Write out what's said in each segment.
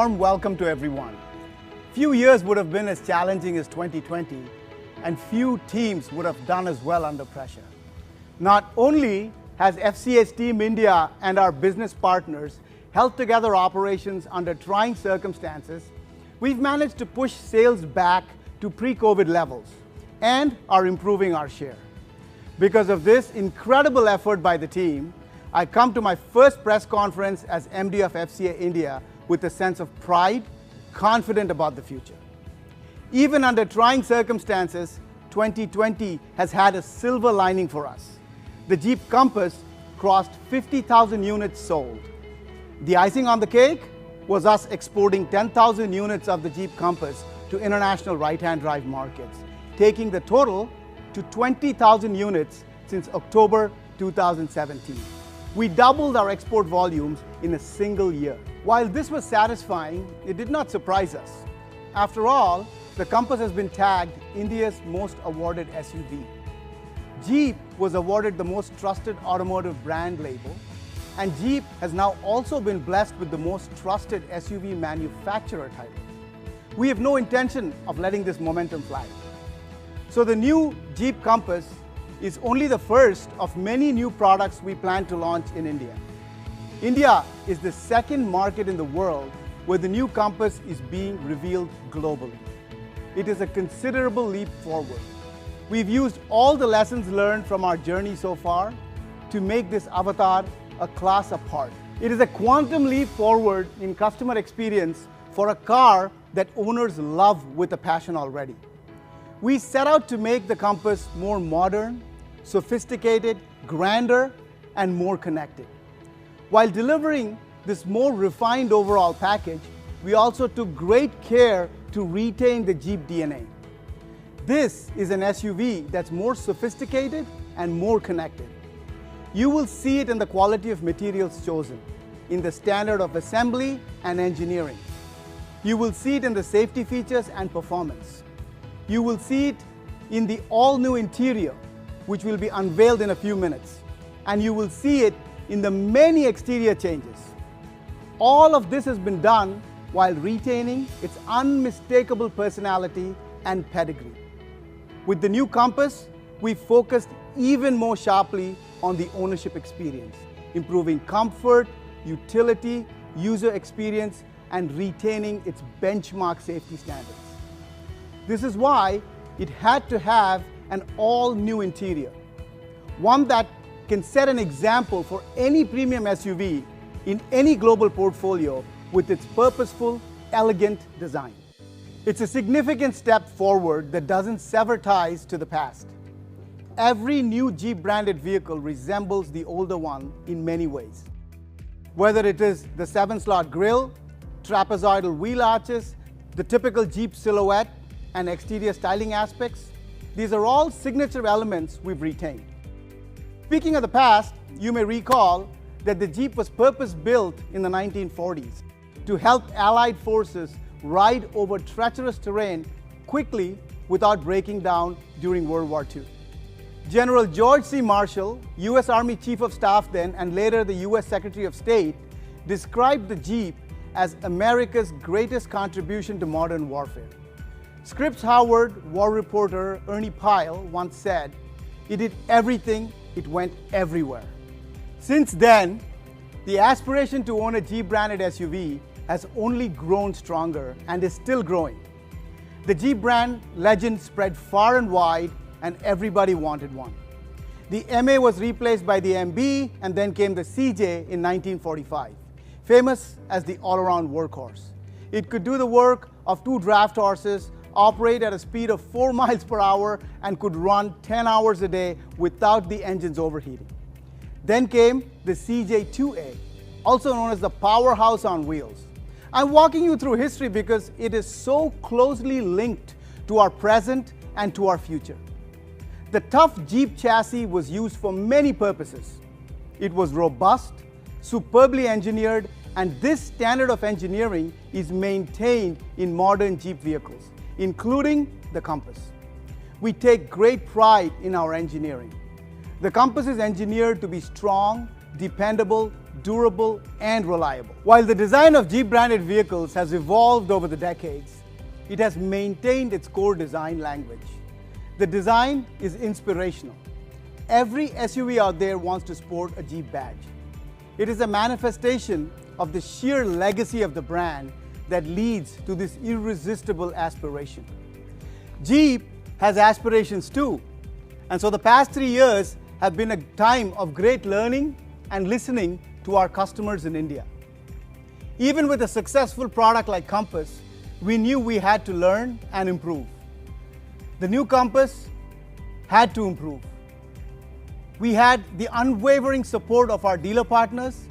warm welcome to everyone. Few years would have been as challenging as 2020, and few teams would have done as well under pressure. Not only has FCA's Team India and our business partners held together operations under trying circumstances, we've managed to push sales back to pre-COVID levels and are improving our share. Because of this incredible effort by the team, I come to my first press conference as MD of FCA India with a sense of pride, confident about the future. Even under trying circumstances, 2020 has had a silver lining for us. The Jeep Compass crossed 50,000 units sold. The icing on the cake was us exporting 10,000 units of the Jeep Compass to international right-hand drive markets, taking the total to 20,000 units since October 2017. We doubled our export volumes in a single year. While this was satisfying, it did not surprise us. After all, the Compass has been tagged India's most awarded SUV. Jeep was awarded the most trusted automotive brand label, and Jeep has now also been blessed with the most trusted SUV manufacturer title. We have no intention of letting this momentum fly. So the new Jeep Compass is only the first of many new products we plan to launch in India. India is the second market in the world where the new Compass is being revealed globally. It is a considerable leap forward. We've used all the lessons learned from our journey so far to make this avatar a class apart. It is a quantum leap forward in customer experience for a car that owners love with a passion already. We set out to make the Compass more modern, sophisticated, grander, and more connected. While delivering this more refined overall package, we also took great care to retain the Jeep DNA. This is an SUV that's more sophisticated and more connected. You will see it in the quality of materials chosen, in the standard of assembly and engineering. You will see it in the safety features and performance. You will see it in the all-new interior, which will be unveiled in a few minutes. And you will see it in the many exterior changes. All of this has been done while retaining its unmistakable personality and pedigree. With the new Compass, we focused even more sharply on the ownership experience, improving comfort, utility, user experience, and retaining its benchmark safety standards. This is why it had to have an all-new interior, one that can set an example for any premium SUV in any global portfolio with its purposeful, elegant design. It's a significant step forward that doesn't sever ties to the past. Every new Jeep branded vehicle resembles the older one in many ways. Whether it is the 7-slot grille, trapezoidal wheel arches, the typical Jeep silhouette, and exterior styling aspects, these are all signature elements we've retained. Speaking of the past, you may recall that the Jeep was purpose-built in the 1940s to help Allied forces ride over treacherous terrain quickly without breaking down during World War II. General George C. Marshall, US Army Chief of Staff then and later the US Secretary of State, described the Jeep as America's greatest contribution to modern warfare. Scripps Howard war reporter Ernie Pyle once said, "It did everything, it went everywhere." Since then, the aspiration to own a Jeep branded SUV has only grown stronger and is still growing. The Jeep brand legend spread far and wide, and everybody wanted one. The MA was replaced by the MB, and then came the CJ in 1945, famous as the all-around workhorse. It could do the work of 2 draft horses, operate at a speed of 4 miles per hour, and could run 10 hours a day without the engines overheating. Then came the CJ2A, also known as the powerhouse on wheels. I'm walking you through history because it is so closely linked to our present and to our future. The tough Jeep chassis was used for many purposes. It was robust, superbly engineered, and this standard of engineering is maintained in modern Jeep vehicles, including the Compass. We take great pride in our engineering. The Compass is engineered to be strong, dependable, durable, and reliable. While the design of Jeep branded vehicles has evolved over the decades, it has maintained its core design language. The design is inspirational. Every SUV out there wants to sport a Jeep badge. It is a manifestation of the sheer legacy of the brand that leads to this irresistible aspiration. Jeep has aspirations too, and so the past 3 years have been a time of great learning and listening to our customers in India. Even with a successful product like Compass, we knew we had to learn and improve. The new Compass had to improve. We had the unwavering support of our dealer partners,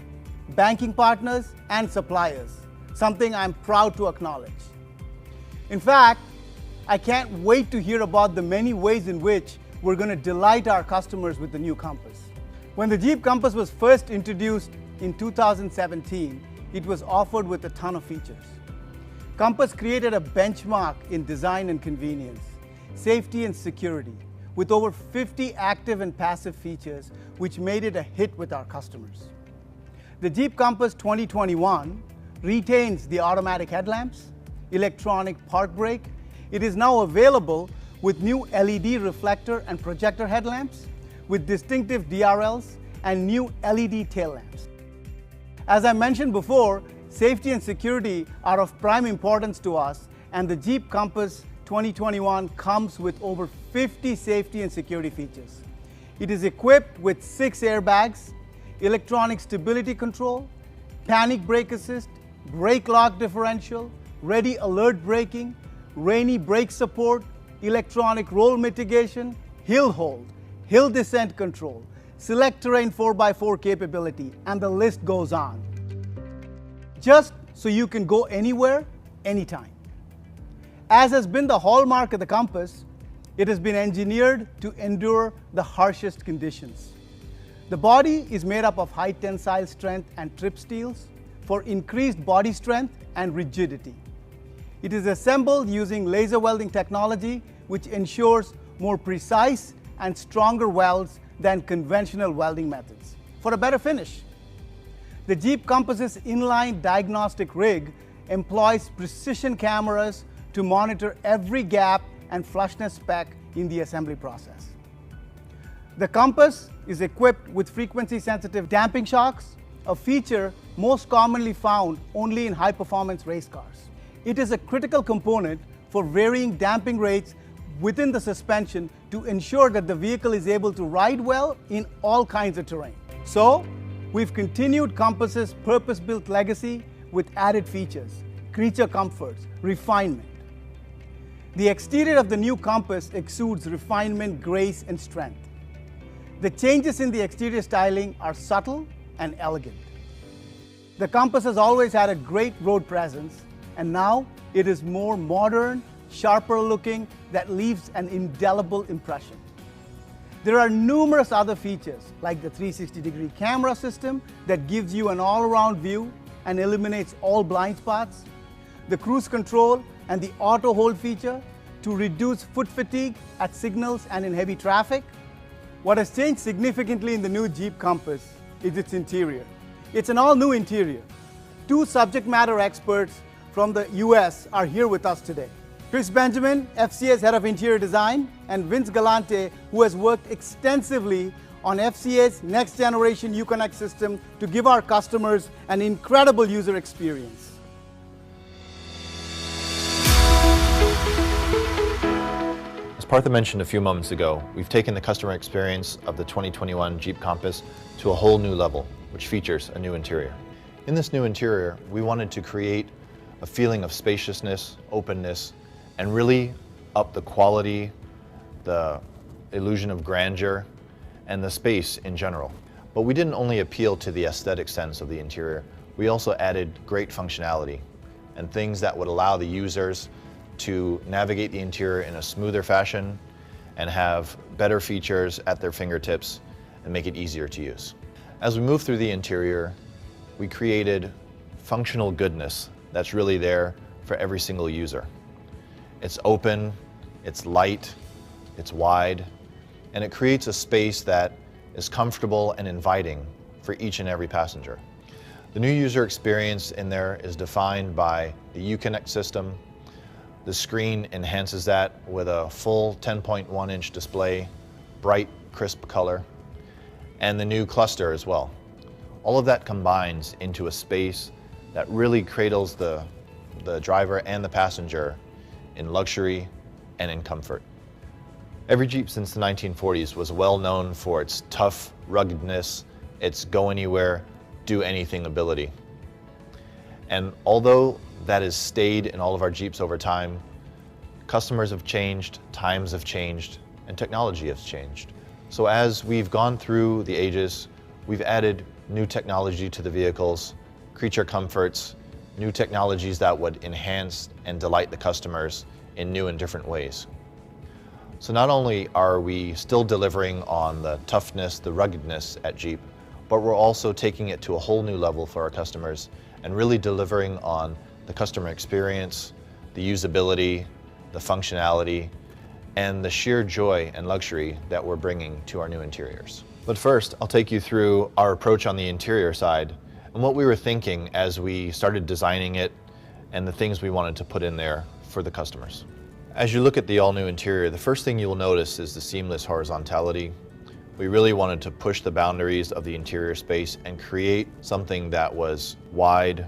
banking partners, and suppliers, something I'm proud to acknowledge. In fact, I can't wait to hear about the many ways in which we're going to delight our customers with the new Compass. When the Jeep Compass was first introduced in 2017, it was offered with a ton of features. Compass created a benchmark in design and convenience, safety and security, with over 50 active and passive features, which made it a hit with our customers. The Jeep Compass 2021 retains the automatic headlamps, electronic park brake. It is now available with new LED reflector and projector headlamps, with distinctive DRLs and new LED tail lamps. As I mentioned before, safety and security are of prime importance to us, and the Jeep Compass 2021 comes with over 50 safety and security features. It is equipped with 6 airbags, electronic stability control, panic brake assist, brake lock differential, ready alert braking, rainy brake support, electronic roll mitigation, hill hold, hill descent control, select terrain 4x4 capability, and the list goes on. Just so you can go anywhere, anytime. As has been the hallmark of the Compass, it has been engineered to endure the harshest conditions. The body is made up of high tensile strength and trip steels for increased body strength and rigidity. It is assembled using laser welding technology, which ensures more precise and stronger welds than conventional welding methods for a better finish. The Jeep Compass's inline diagnostic rig employs precision cameras to monitor every gap and flushness spec in the assembly process. The Compass is equipped with frequency-sensitive damping shocks, a feature most commonly found only in high-performance race cars. It is a critical component for varying damping rates within the suspension to ensure that the vehicle is able to ride well in all kinds of terrain. So, we've continued Compass's purpose-built legacy with added features, creature comforts, refinement. The exterior of the new Compass exudes refinement, grace, and strength. The changes in the exterior styling are subtle and elegant. The Compass has always had a great road presence, and now it is more modern, sharper looking, that leaves an indelible impression. There are numerous other features like the 360-degree camera system that gives you an all-around view and eliminates all blind spots, the cruise control and the auto hold feature to reduce foot fatigue at signals and in heavy traffic. What has changed significantly in the new Jeep Compass is its interior. It's an all-new interior. 2 subject matter experts from the US are here with us today. Chris Benjamin, FCA's Head of Interior Design, and Vince Galante, who has worked extensively on FCA's next generation Uconnect system to give our customers an incredible user experience. As Partha mentioned a few moments ago, we've taken the customer experience of the 2021 Jeep Compass to a whole new level, which features a new interior. In this new interior, we wanted to create a feeling of spaciousness, openness, and really up the quality, the illusion of grandeur, and the space in general. But we didn't only appeal to the aesthetic sense of the interior, we also added great functionality and things that would allow the users to navigate the interior in a smoother fashion and have better features at their fingertips and make it easier to use. As we move through the interior, we created functional goodness that's really there for every single user. It's open, it's light, it's wide, and it creates a space that is comfortable and inviting for each and every passenger. The new user experience in there is defined by the Uconnect system. The screen enhances that with a full 10.1-inch display, bright, crisp color, and the new cluster as well. All of that combines into a space that really cradles the driver and the passenger in luxury and in comfort. Every Jeep since the 1940s was well known for its tough ruggedness, its go anywhere, do anything ability. And although that has stayed in all of our Jeeps over time, customers have changed, times have changed, and technology has changed. So as we've gone through the ages, we've added new technology to the vehicles, creature comforts, new technologies that would enhance and delight the customers in new and different ways. So not only are we still delivering on the toughness, the ruggedness at Jeep, but we're also taking it to a whole new level for our customers and really delivering on the customer experience, the usability, the functionality, and the sheer joy and luxury that we're bringing to our new interiors. But first, I'll take you through our approach on the interior side and what we were thinking as we started designing it and the things we wanted to put in there for the customers. As you look at the all-new interior, the first thing you'll notice is the seamless horizontality. We really wanted to push the boundaries of the interior space and create something that was wide,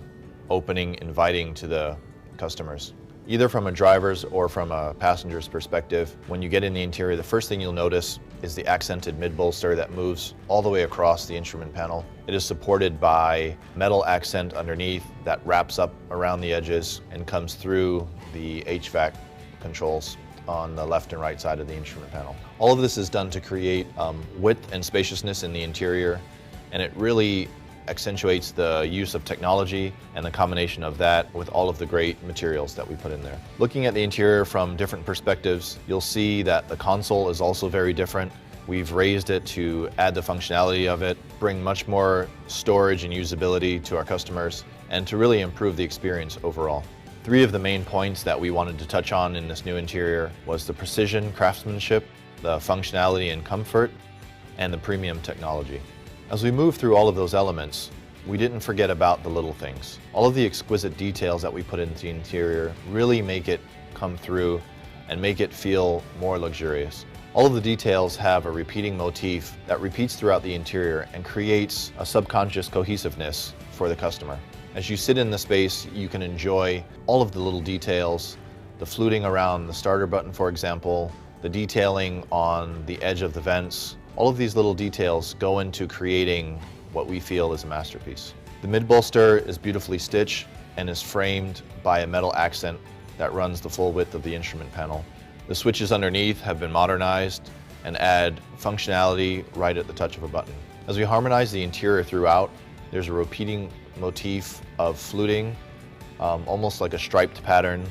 opening, inviting to the customers. Either from a driver's or from a passenger's perspective, when you get in the interior, the first thing you'll notice is the accented mid-bolster that moves all the way across the instrument panel. It is supported by metal accent underneath that wraps up around the edges and comes through the HVAC controls on the left and right side of the instrument panel. All of this is done to create width and spaciousness in the interior, and it really accentuates the use of technology and the combination of that with all of the great materials that we put in there. Looking at the interior from different perspectives, you'll see that the console is also very different. We've raised it to add the functionality of it, bring much more storage and usability to our customers, and to really improve the experience overall. Three of the main points that we wanted to touch on in this new interior was the precision craftsmanship, the functionality and comfort, and the premium technology. As we moved through all of those elements, we didn't forget about the little things. All of the exquisite details that we put into the interior really make it come through and make it feel more luxurious. All of the details have a repeating motif that repeats throughout the interior and creates a subconscious cohesiveness for the customer. As you sit in the space, you can enjoy all of the little details, the fluting around the starter button, for example, the detailing on the edge of the vents. All of these little details go into creating what we feel is a masterpiece. The mid-bolster is beautifully stitched and is framed by a metal accent that runs the full width of the instrument panel. The switches underneath have been modernized and add functionality right at the touch of a button. As we harmonize the interior throughout, there's a repeating motif of fluting, almost like a striped pattern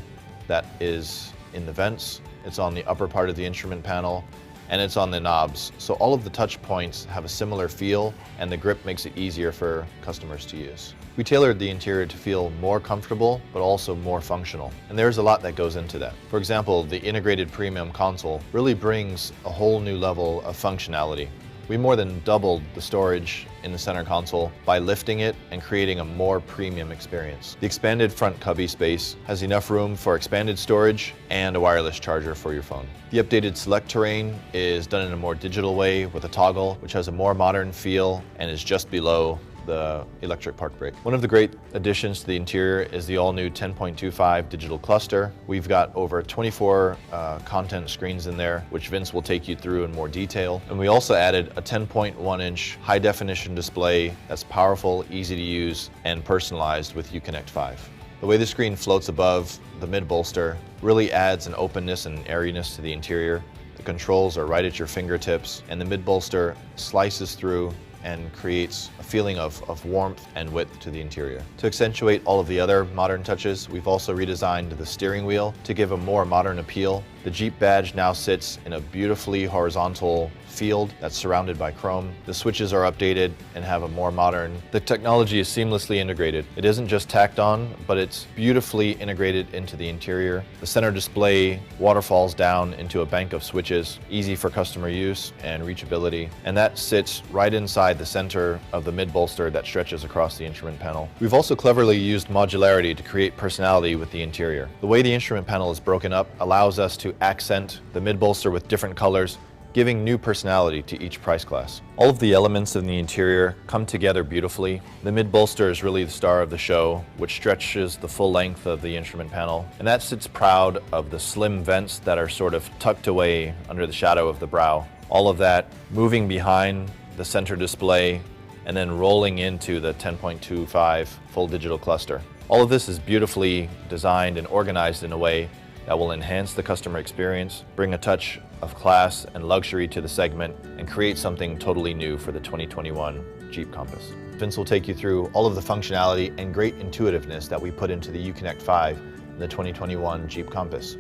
that is in the vents. It's on the upper part of the instrument panel, and it's on the knobs. So all of the touch points have a similar feel, and the grip makes it easier for customers to use. We tailored the interior to feel more comfortable, but also more functional. And there's a lot that goes into that. For example, the integrated premium console really brings a whole new level of functionality. We more than doubled the storage in the center console by lifting it and creating a more premium experience. The expanded front cubby space has enough room for expanded storage and a wireless charger for your phone. The updated select terrain is done in a more digital way with a toggle, which has a more modern feel and is just below the electric park brake. One of the great additions to the interior is the all-new 10.25 digital cluster. We've got over 24 content screens in there, which Vince will take you through in more detail. And we also added a 10.1-inch high-definition display that's powerful, easy to use, and personalized with Uconnect 5. The way the screen floats above the mid-bolster really adds an openness and airiness to the interior. The controls are right at your fingertips, and the mid-bolster slices through and creates a feeling of warmth and width to the interior. To accentuate all of the other modern touches, we've also redesigned the steering wheel to give a more modern appeal. The Jeep badge now sits in a beautifully horizontal field that's surrounded by chrome. The switches are updated and have a more modern. The technology is seamlessly integrated. It isn't just tacked on, but it's beautifully integrated into the interior. The center display waterfalls down into a bank of switches, easy for customer use and reachability. And that sits right inside inside the center of the mid-bolster that stretches across the instrument panel. We've also cleverly used modularity to create personality with the interior. The way the instrument panel is broken up allows us to accent the mid-bolster with different colors, giving new personality to each price class. All of the elements in the interior come together beautifully. The mid-bolster is really the star of the show, which stretches the full length of the instrument panel, and that sits proud of the slim vents that are sort of tucked away under the shadow of the brow. All of that moving behind the center display and then rolling into the 10.25 full digital cluster. All of this is beautifully designed and organized in a way that will enhance the customer experience, bring a touch of class and luxury to the segment, and create something totally new for the 2021 Jeep Compass. Vince will take you through all of the functionality and great intuitiveness that we put into the Uconnect 5 in the 2021 Jeep Compass.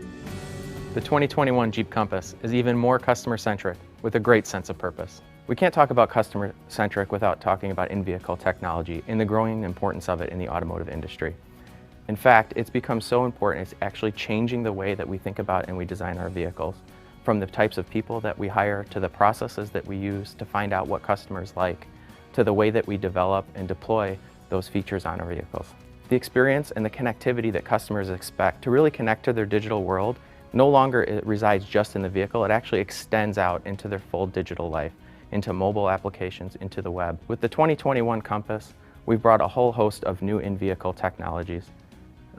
The 2021 Jeep Compass is even more customer-centric with a great sense of purpose. We can't talk about customer-centric without talking about in-vehicle technology and the growing importance of it in the automotive industry. In fact, it's become so important, it's actually changing the way that we think about and we design our vehicles, from the types of people that we hire to the processes that we use to find out what customers like, to the way that we develop and deploy those features on our vehicles. The experience and the connectivity that customers expect to really connect to their digital world no longer it resides just in the vehicle, it actually extends out into their full digital life, into mobile applications, into the web. With the 2021 Compass, we've brought a whole host of new in-vehicle technologies,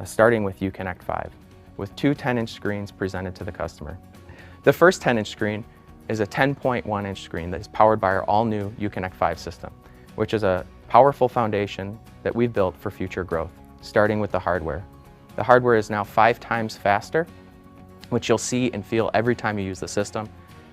starting with Uconnect 5, with two 10-inch screens presented to the customer. The first 10-inch screen is a 10.1-inch screen that is powered by our all-new Uconnect 5 system, which is a powerful foundation that we've built for future growth, starting with the hardware. The hardware is now 5 times faster, which you'll see and feel every time you use the system,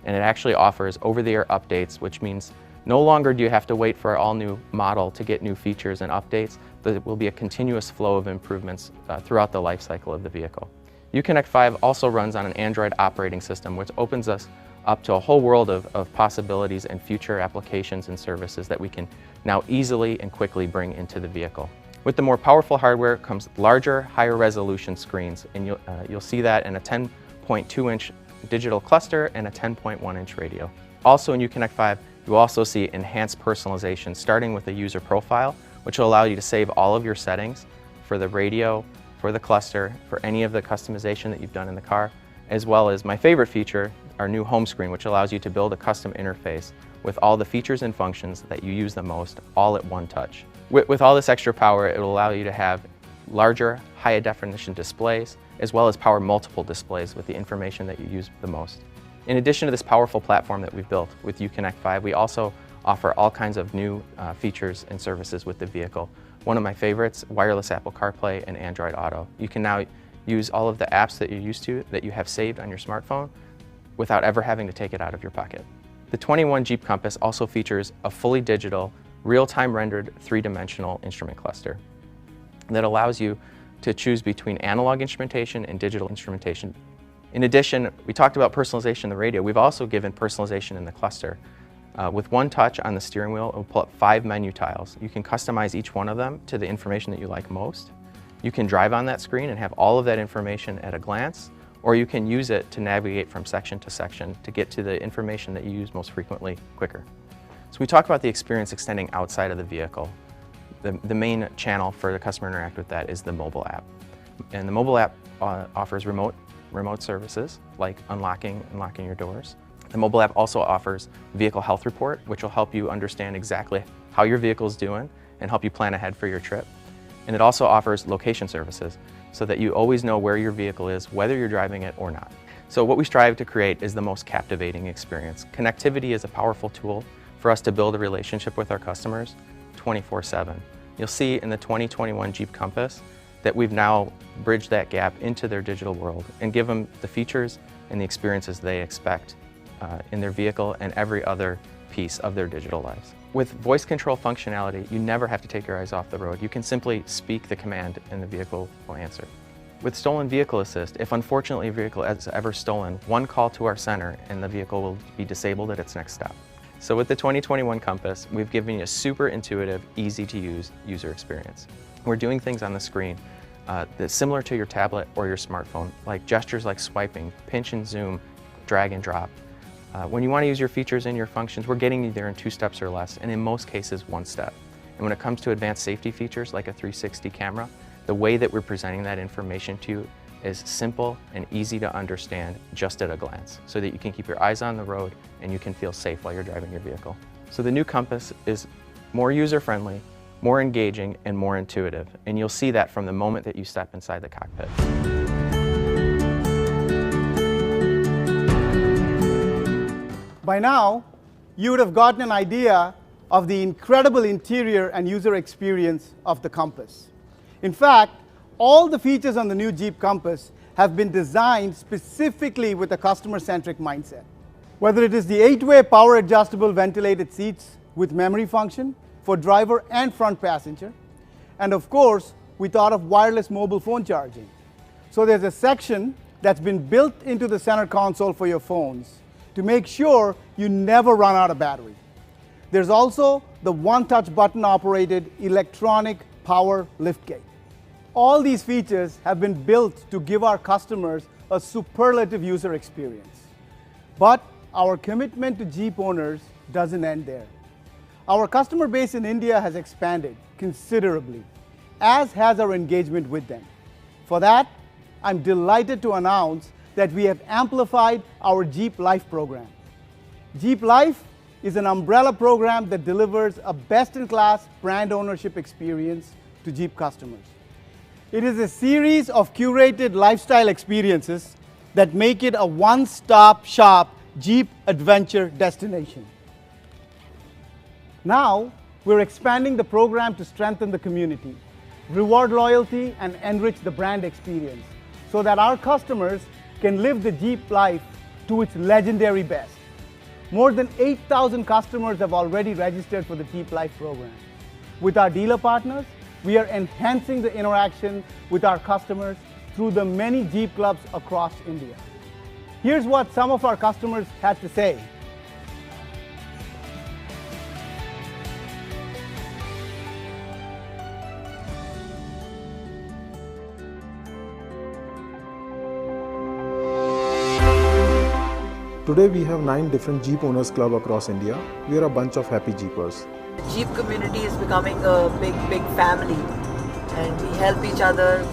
and it actually offers over-the-air updates, which means no longer do you have to wait for our all-new model to get new features and updates, but it will be a continuous flow of improvements throughout the life cycle of the vehicle. Uconnect 5 also runs on an Android operating system, which opens us up to a whole world of possibilities and future applications and services that we can now easily and quickly bring into the vehicle. With the more powerful hardware comes larger, higher resolution screens, and you'll see that in a 10.2-inch digital cluster and a 10.1-inch radio. Also in Uconnect 5, you will also see enhanced personalization, starting with a user profile, which will allow you to save all of your settings for the radio, for the cluster, for any of the customization that you've done in the car, as well as my favorite feature, our new home screen, which allows you to build a custom interface with all the features and functions that you use the most, all at one touch. With all this extra power, it will allow you to have larger, higher definition displays, as well as power multiple displays with the information that you use the most. In addition to this powerful platform that we've built with Uconnect 5, we also offer all kinds of new features and services with the vehicle. One of my favorites, wireless Apple CarPlay and Android Auto. You can now use all of the apps that you're used to, that you have saved on your smartphone, without ever having to take it out of your pocket. The 21 Jeep Compass also features a fully digital, real-time rendered 3-dimensional instrument cluster that allows you to choose between analog instrumentation and digital instrumentation. In addition, we talked about personalization in the radio. We've also given personalization in the cluster. With one touch on the steering wheel, it will pull up 5 menu tiles. You can customize each one of them to the information that you like most. You can drive on that screen and have all of that information at a glance, or you can use it to navigate from section to section to get to the information that you use most frequently quicker. So we talk about the experience extending outside of the vehicle. The main channel for the customer to interact with that is the mobile app. And the mobile app offers remote services like unlocking your doors. The mobile app also offers Vehicle Health Report, which will help you understand exactly how your vehicle is doing and help you plan ahead for your trip. And it also offers location services so that you always know where your vehicle is, whether you're driving it or not. So what we strive to create is the most captivating experience. Connectivity is a powerful tool for us to build a relationship with our customers 24/7. You'll see in the 2021 Jeep Compass that we've now bridged that gap into their digital world and give them the features and the experiences they expect in their vehicle and every other piece of their digital lives. With voice control functionality, you never have to take your eyes off the road. You can simply speak the command and the vehicle will answer. With Stolen Vehicle Assist, if unfortunately a vehicle is ever stolen, one call to our center and the vehicle will be disabled at its next stop. So with the 2021 Compass, we've given you a super intuitive, easy to use user experience. We're doing things on the screen that's similar to your tablet or your smartphone, like gestures like swiping, pinch and zoom, drag and drop. When you want to use your features and your functions, we're getting you there in 2 steps or less, and in most cases 1 step. And when it comes to advanced safety features like a 360 camera, the way that we're presenting that information to you is simple and easy to understand just at a glance, so that you can keep your eyes on the road and you can feel safe while you're driving your vehicle. So the new Compass is more user-friendly, more engaging, and more intuitive, and you'll see that from the moment that you step inside the cockpit. By now, you would have gotten an idea of the incredible interior and user experience of the Compass. In fact, all the features on the new Jeep Compass have been designed specifically with a customer-centric mindset. Whether it is the 8-way power adjustable ventilated seats with memory function for driver and front passenger, and of course, we thought of wireless mobile phone charging. So there's a section that's been built into the center console for your phones to make sure you never run out of battery. There's also the one-touch button operated electronic power liftgate. All these features have been built to give our customers a superlative user experience. But our commitment to Jeep owners doesn't end there. Our customer base in India has expanded considerably, as has our engagement with them. For that, I'm delighted to announce that we have amplified our Jeep Life program. Jeep Life is an umbrella program that delivers a best-in-class brand ownership experience to Jeep customers. It is a series of curated lifestyle experiences that make it a one-stop shop Jeep adventure destination. Now, we're expanding the program to strengthen the community, reward loyalty, and enrich the brand experience so that our customers can live the Jeep life to its legendary best. More than 8,000 customers have already registered for the Jeep Life program. With our dealer partners, we are enhancing the interaction with our customers through the many Jeep clubs across India. Here's what some of our customers had to say. Today we have 9 different Jeep Owners Club across India. We are a bunch of happy Jeepers. The Jeep community is becoming a big family, and we help each other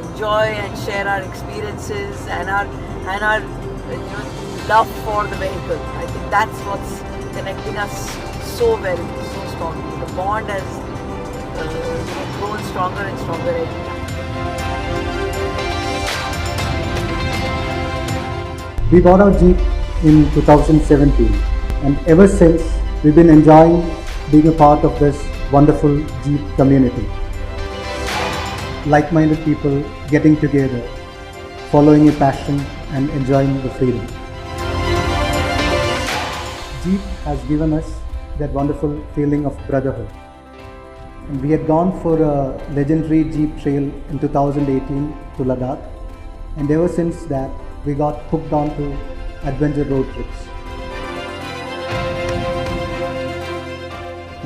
enjoy and share our experiences and our love for the vehicle. I think that's what's connecting us so well, so strongly. The bond has grown stronger and stronger every time. We bought our Jeep in 2017, and ever since we've been enjoying being a part of this wonderful Jeep community. Like-minded people getting together, following a passion and enjoying the freedom. Jeep has given us that wonderful feeling of brotherhood. And we had gone for a legendary Jeep trail in 2018 to Ladakh, and ever since that we got hooked on to adventure road trips.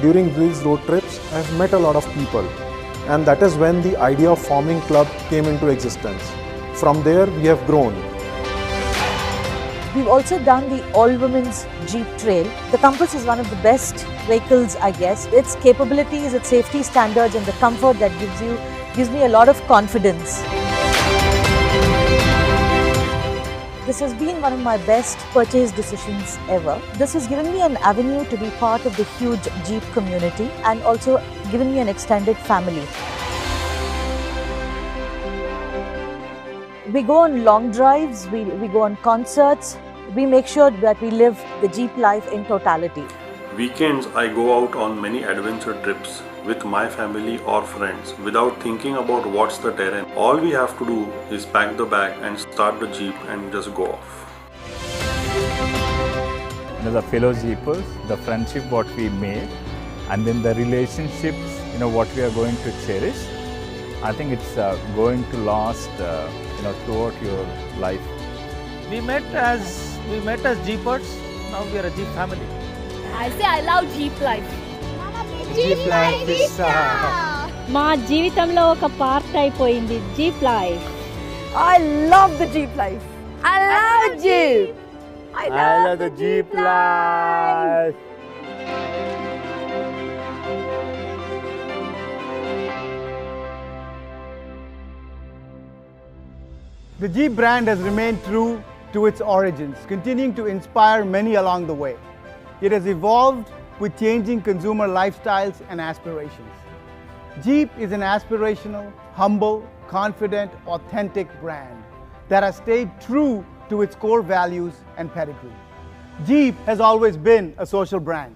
During these road trips, I've met a lot of people, and that is when the idea of forming club came into existence. From there, we have grown. We've also done the all-women's Jeep Trail. The Compass is one of the best vehicles, I guess. Its capabilities, its safety standards, and the comfort that gives me a lot of confidence. This has been one of my best purchase decisions ever. This has given me an avenue to be part of the huge Jeep community and also given me an extended family. We go on long drives, we go on concerts, we make sure that we live the Jeep life in totality. Weekends, I go out on many adventure trips with my family or friends without thinking about what's the terrain. All we have to do is pack the bag and start the Jeep and just go off. The fellow Jeepers, the friendship what we made, and then the relationships, what we are going to cherish. I think it's going to last, throughout your life. We met as Jeepers. Now we are a Jeep family. I say I love Jeep life. Jeep life is మా జీవితంలో ఒక part అయిపోయింది Jeep life. I love the Jeep life. I love Jeep. I love the Jeep life. The Jeep brand has remained true to its origins, continuing to inspire many along the way. It has evolved with changing consumer lifestyles and aspirations. Jeep is an aspirational, humble, confident, authentic brand that has stayed true to its core values and pedigree. Jeep has always been a social brand.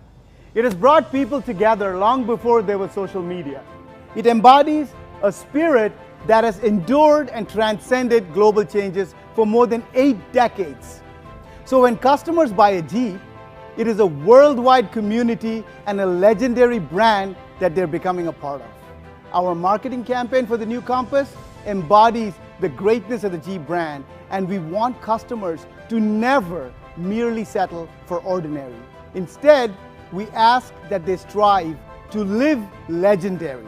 It has brought people together long before there was social media. It embodies a spirit that has endured and transcended global changes for more than 8 decades. So when customers buy a Jeep, it is a worldwide community and a legendary brand that they're becoming a part of. Our marketing campaign for the new Compass embodies the greatness of the Jeep brand, and we want customers to never merely settle for ordinary. Instead, we ask that they strive to live legendary.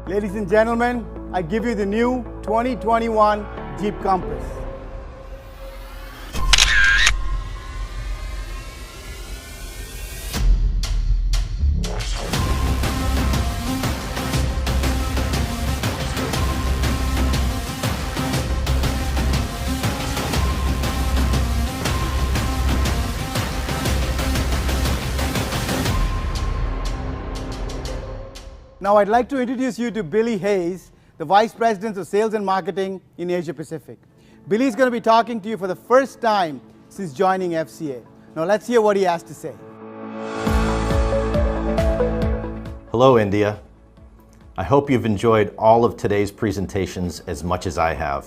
Ladies and gentlemen, I give you the new 2021 Jeep Compass. Now I'd like to introduce you to Billy Hayes, the Vice President of Sales and Marketing in Asia Pacific. Billy's going to be talking to you for the first time since joining FCA. Now let's hear what he has to say. Hello, India. I hope you've enjoyed all of today's presentations as much as I have.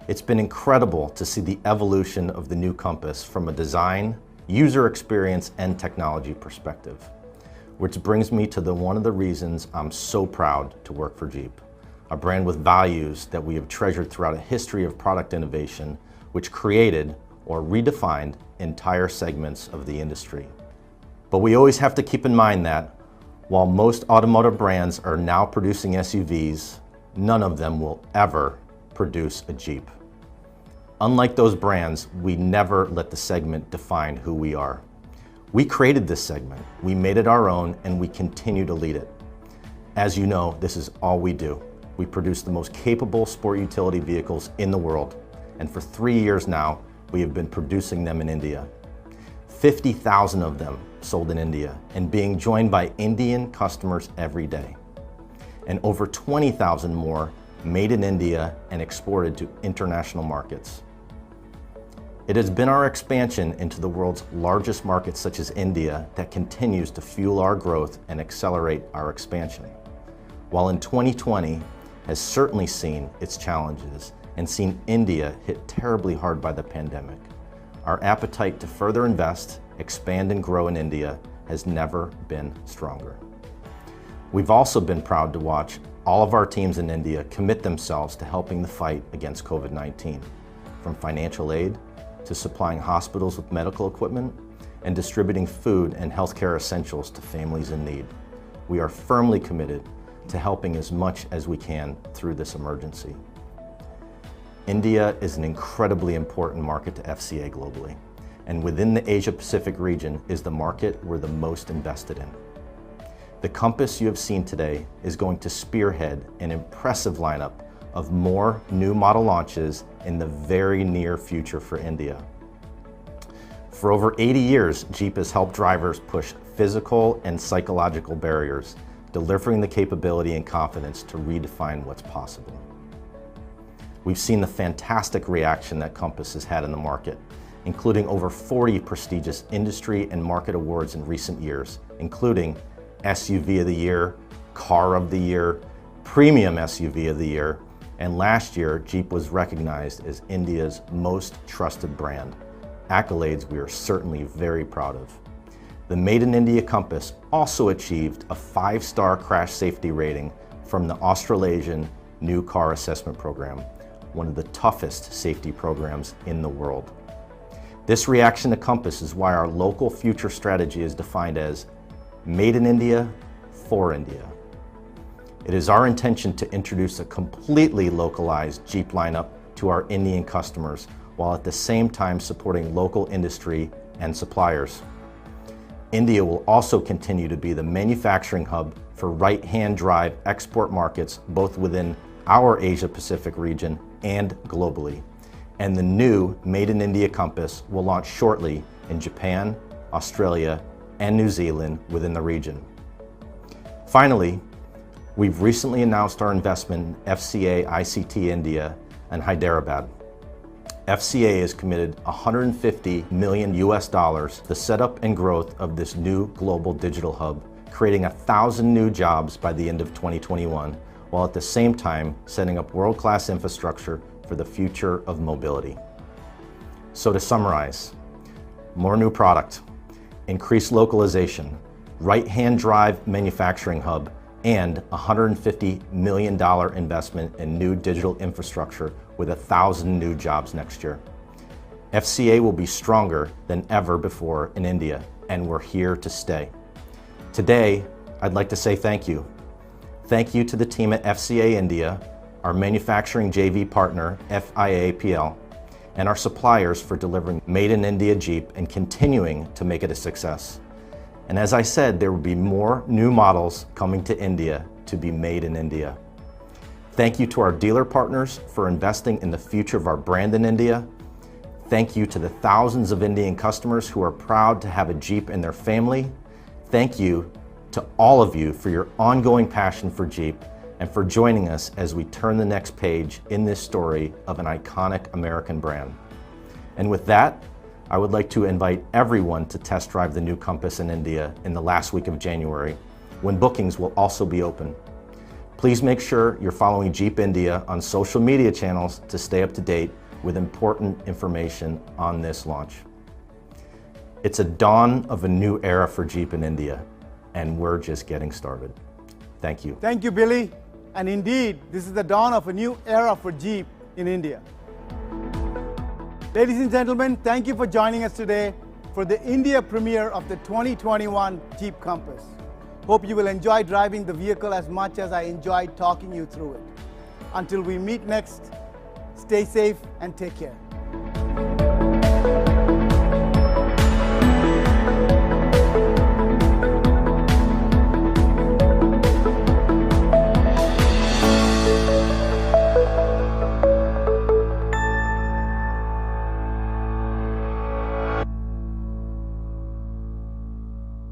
It's been incredible to see the evolution of the new Compass from a design, user experience, and technology perspective. Which brings me to one of the reasons I'm so proud to work for Jeep, a brand with values that we have treasured throughout a history of product innovation, which created or redefined entire segments of the industry. But we always have to keep in mind that while most automotive brands are now producing SUVs, none of them will ever produce a Jeep. Unlike those brands, we never let the segment define who we are. We created this segment, we made it our own, and we continue to lead it. As you know, this is all we do. We produce the most capable sport utility vehicles in the world, and for 3 years now, we have been producing them in India. 50,000 of them sold in India, and being joined by Indian customers every day. And over 20,000 more made in India and exported to international markets. It has been our expansion into the world's largest markets such as India that continues to fuel our growth and accelerate our expansion. While in 2020 has certainly seen its challenges and seen India hit terribly hard by the pandemic, our appetite to further invest, expand, and grow in India has never been stronger. We've also been proud to watch all of our teams in India commit themselves to helping the fight against COVID-19, from financial aid to supplying hospitals with medical equipment and distributing food and healthcare essentials to families in need. We are firmly committed to helping as much as we can through this emergency. India is an incredibly important market to FCA globally, and within the Asia Pacific region is the market we're the most invested in. The Compass you have seen today is going to spearhead an impressive lineup of more new model launches in the very near future for India. For over 80 years, Jeep has helped drivers push physical and psychological barriers, delivering the capability and confidence to redefine what's possible. We've seen the fantastic reaction that Compass has had in the market, including over 40 prestigious industry and market awards in recent years, including SUV of the Year, Car of the Year, Premium SUV of the Year, and last year, Jeep was recognized as India's most trusted brand. Accolades we are certainly very proud of. The Made in India Compass also achieved a 5-star crash safety rating from the Australasian New Car Assessment Program, one of the toughest safety programs in the world. This reaction to Compass is why our local future strategy is defined as Made in India, for India. It is our intention to introduce a completely localized Jeep lineup to our Indian customers, while at the same time supporting local industry and suppliers. India will also continue to be the manufacturing hub for right-hand drive export markets, both within our Asia-Pacific region and globally. And the new Made in India Compass will launch shortly in Japan, Australia, and New Zealand within the region. Finally, we've recently announced our investment in FCA ICT India and Hyderabad. FCA has committed $150 million to the setup and growth of this new global digital hub, creating 1,000 new jobs by the end of 2021, while at the same time setting up world-class infrastructure for the future of mobility. So to summarize, more new product, increased localization, right-hand drive manufacturing hub, and $150 million investment in new digital infrastructure with 1,000 new jobs next year. FCA will be stronger than ever before in India, and we're here to stay. Today, I'd like to say thank you. Thank you to the team at FCA India, our manufacturing JV partner, FIAPL, and our suppliers for delivering Made in India Jeep and continuing to make it a success. And as I said, there will be more new models coming to India to be made in India. Thank you to our dealer partners for investing in the future of our brand in India. Thank you to the thousands of Indian customers who are proud to have a Jeep in their family. Thank you to all of you for your ongoing passion for Jeep and for joining us as we turn the next page in this story of an iconic American brand. And with that, I would like to invite everyone to test drive the new Compass in India in the last week of January, when bookings will also be open. Please make sure you're following Jeep India on social media channels to stay up to date with important information on this launch. It's a dawn of a new era for Jeep in India, and we're just getting started. Thank you. Thank you, Billy. And indeed, this is the dawn of a new era for Jeep in India. Ladies and gentlemen, thank you for joining us today for the India premiere of the 2021 Jeep Compass. Hope you will enjoy driving the vehicle as much as I enjoyed talking you through it. Until we meet next, stay safe and take care.